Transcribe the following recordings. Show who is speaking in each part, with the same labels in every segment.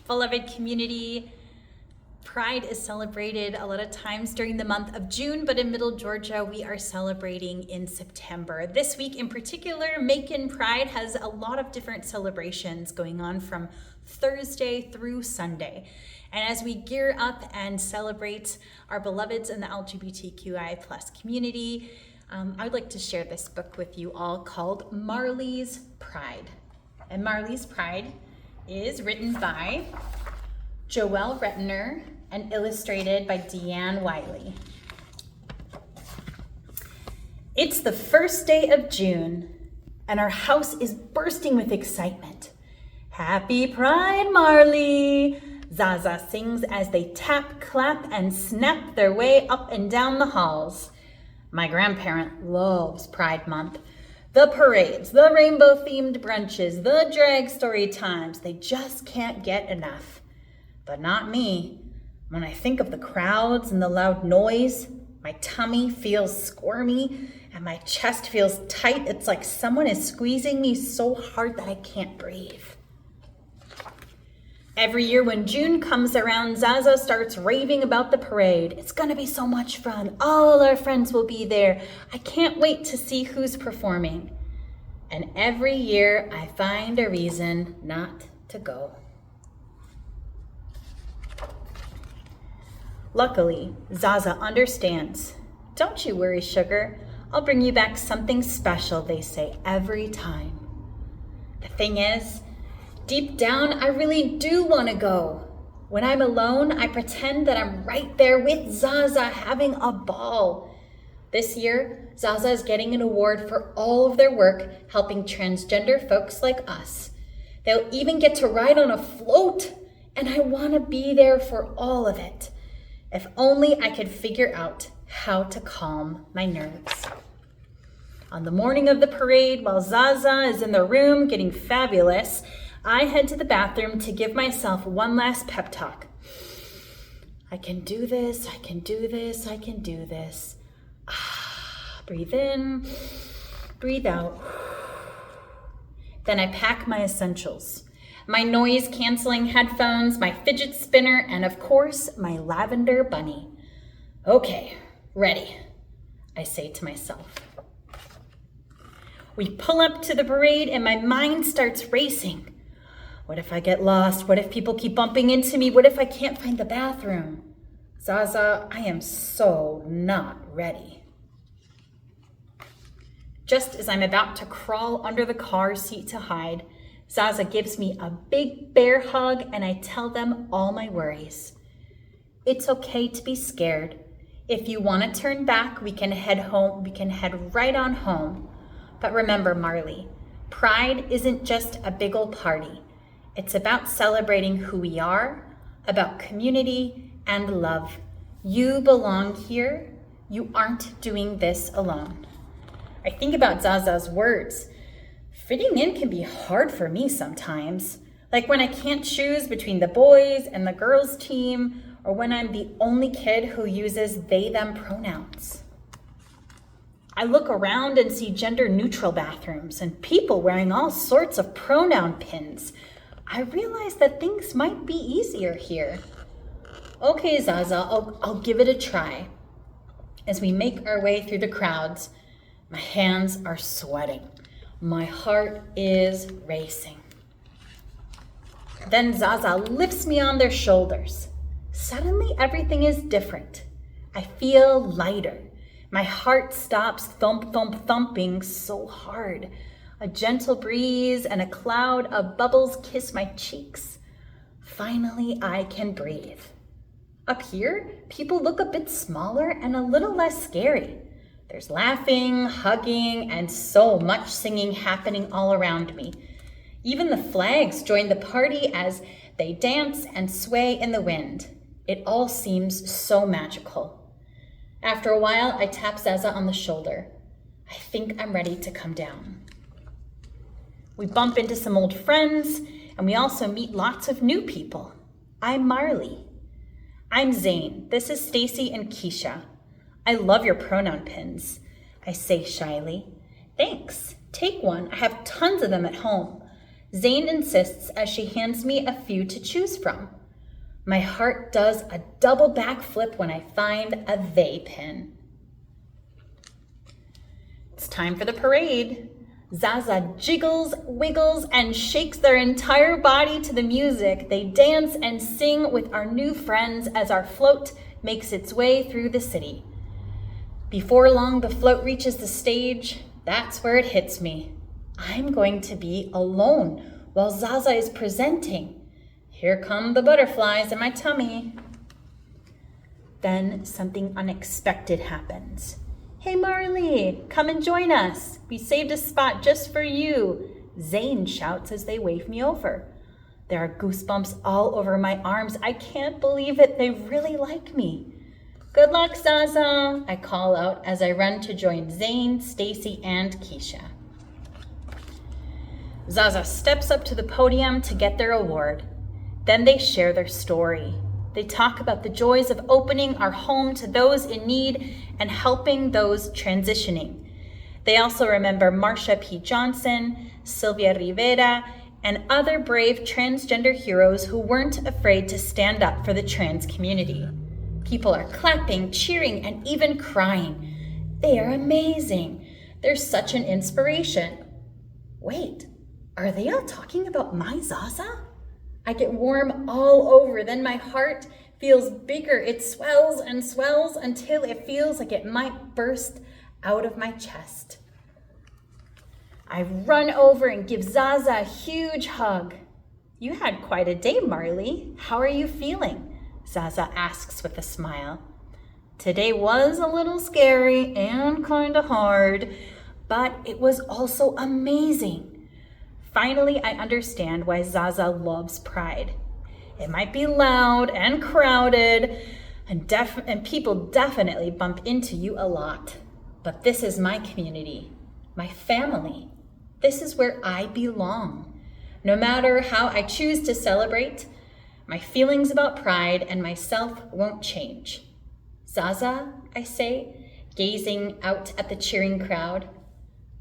Speaker 1: Beloved community, Pride is celebrated a lot of times during the month of June, but in Middle Georgia, we are celebrating in September. This week in particular, Macon Pride has a lot of different celebrations going on from Thursday through Sunday. And as we gear up and celebrate our beloveds in the LGBTQI plus community, I'd like to share this book with you all called Marley's Pride. And Marley's Pride is written by Joelle Rettner and illustrated by Deanne Wiley. It's the first day of June, and our house is bursting with excitement. Happy Pride, Marley! Zaza sings as they tap, clap, and snap their way up and down the halls. My grandparent loves Pride Month. The parades, the rainbow-themed brunches, the drag story times, they just can't get enough. But not me. When I think of the crowds and the loud noise, my tummy feels squirmy and my chest feels tight. It's like someone is squeezing me so hard that I can't breathe. Every year when June comes around, Zaza starts raving about the parade. It's gonna be so much fun. All our friends will be there. I can't wait to see who's performing. And every year I find a reason not to go. Luckily, Zaza understands. Don't you worry, sugar. I'll bring you back something special, they say every time. The thing is, deep down, I really do want to go. When I'm alone, I pretend that I'm right there with Zaza having a ball. This year, Zaza is getting an award for all of their work helping transgender folks like us. They'll even get to ride on a float, and I want to be there for all of it. If only I could figure out how to calm my nerves. On the morning of the parade, while Zaza is in the room getting fabulous, I head to the bathroom to give myself one last pep talk. I can do this, I can do this, I can do this. Breathe in, breathe out. Then I pack my essentials. My noise-canceling headphones, my fidget spinner, and of course, my lavender bunny. Okay, ready, I say to myself. We pull up to the parade and my mind starts racing. What if I get lost? What if people keep bumping into me? What if I can't find the bathroom? Zaza, I am so not ready. Just as I'm about to crawl under the car seat to hide, Zaza gives me a big bear hug and I tell them all my worries. It's okay to be scared. If you want to turn back, we can head home. We can head right on home. But remember, Marley, Pride isn't just a big old party. It's about celebrating who we are, about community and love. You belong here. You aren't doing this alone. I think about Zaza's words. Fitting in can be hard for me sometimes, like when I can't choose between the boys and the girls team, or when I'm the only kid who uses they, them pronouns. I look around and see gender-neutral bathrooms and people wearing all sorts of pronoun pins. I realize that things might be easier here. Okay, Zaza, I'll give it a try. As we make our way through the crowds, my hands are sweating. My heart is racing. Then Zaza lifts me on their shoulders. Suddenly, everything is different. I feel lighter. My heart stops thump, thump, thumping so hard. A gentle breeze and a cloud of bubbles kiss my cheeks. Finally, I can breathe. Up here, people look a bit smaller and a little less scary. There's laughing, hugging, and so much singing happening all around me. Even the flags join the party as they dance and sway in the wind. It all seems so magical. After a while, I tap Zaza on the shoulder. I think I'm ready to come down. We bump into some old friends, and we also meet lots of new people. I'm Marley. I'm Zane. This is Stacy and Keisha. I love your pronoun pins, I say shyly. Thanks. Take one. I have tons of them at home. Zane insists as she hands me a few to choose from. My heart does a double backflip when I find a they pin. It's time for the parade. Zaza jiggles, wiggles, and shakes their entire body to the music. They dance and sing with our new friends as our float makes its way through the city. Before long, the float reaches the stage. That's where it hits me. I'm going to be alone while Zaza is presenting. Here come the butterflies in my tummy. Then something unexpected happens. Hey Marley, come and join us. We saved a spot just for you, Zane shouts as they wave me over. There are goosebumps all over my arms. I can't believe it. They really like me. Good luck, Zaza, I call out as I run to join Zane, Stacy, and Keisha. Zaza steps up to the podium to get their award. Then they share their story. They talk about the joys of opening our home to those in need and helping those transitioning. They also remember Marsha P. Johnson, Sylvia Rivera, and other brave transgender heroes who weren't afraid to stand up for the trans community. People are clapping, cheering, and even crying. They are amazing. They're such an inspiration. Wait, are they all talking about my Zaza? I get warm all over, then my heart feels bigger. It swells and swells until it feels like it might burst out of my chest. I run over and give Zaza a huge hug. You had quite a day, Marley. How are you feeling? Zaza asks with a smile. Today was a little scary and kind of hard, but it was also amazing. Finally, I understand why Zaza loves Pride. It might be loud and crowded, and people definitely bump into you a lot. But this is my community, my family. This is where I belong. No matter how I choose to celebrate, my feelings about Pride and myself won't change. Zaza, I say, gazing out at the cheering crowd,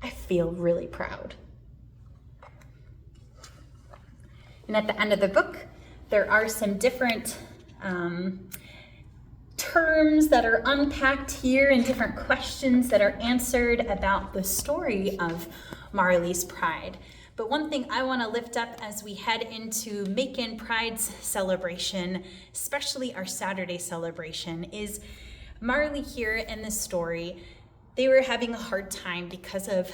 Speaker 1: I feel really proud. And at the end of the book, there are some different terms that are unpacked here and different questions that are answered about the story of Marley's Pride. But one thing I want to lift up as we head into Macon Pride's celebration, especially our Saturday celebration, is Marley here in this story. They were having a hard time because of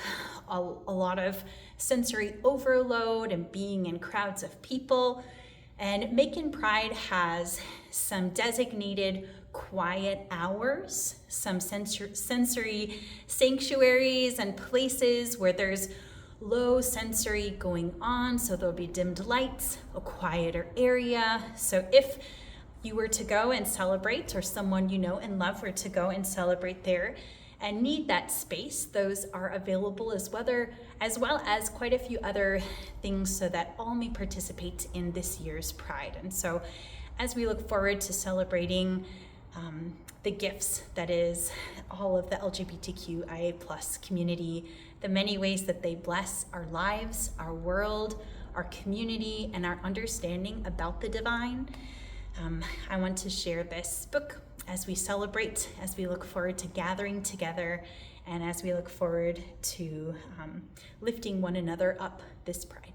Speaker 1: a lot of sensory overload and being in crowds of people. And Macon Pride has some designated quiet hours, some sensory sanctuaries and places where there's low sensory going on. So there'll be dimmed lights, a quieter area. So if you were to go and celebrate, or someone you know and love were to go and celebrate there and need that space, those are available as well as quite a few other things so that all may participate in this year's Pride. And so as we look forward to celebrating the gifts that is all of the LGBTQIA+ community, the many ways that they bless our lives, our world, our community, and our understanding about the divine, I want to share this book as we celebrate, as we look forward to gathering together, and as we look forward to lifting one another up this Pride.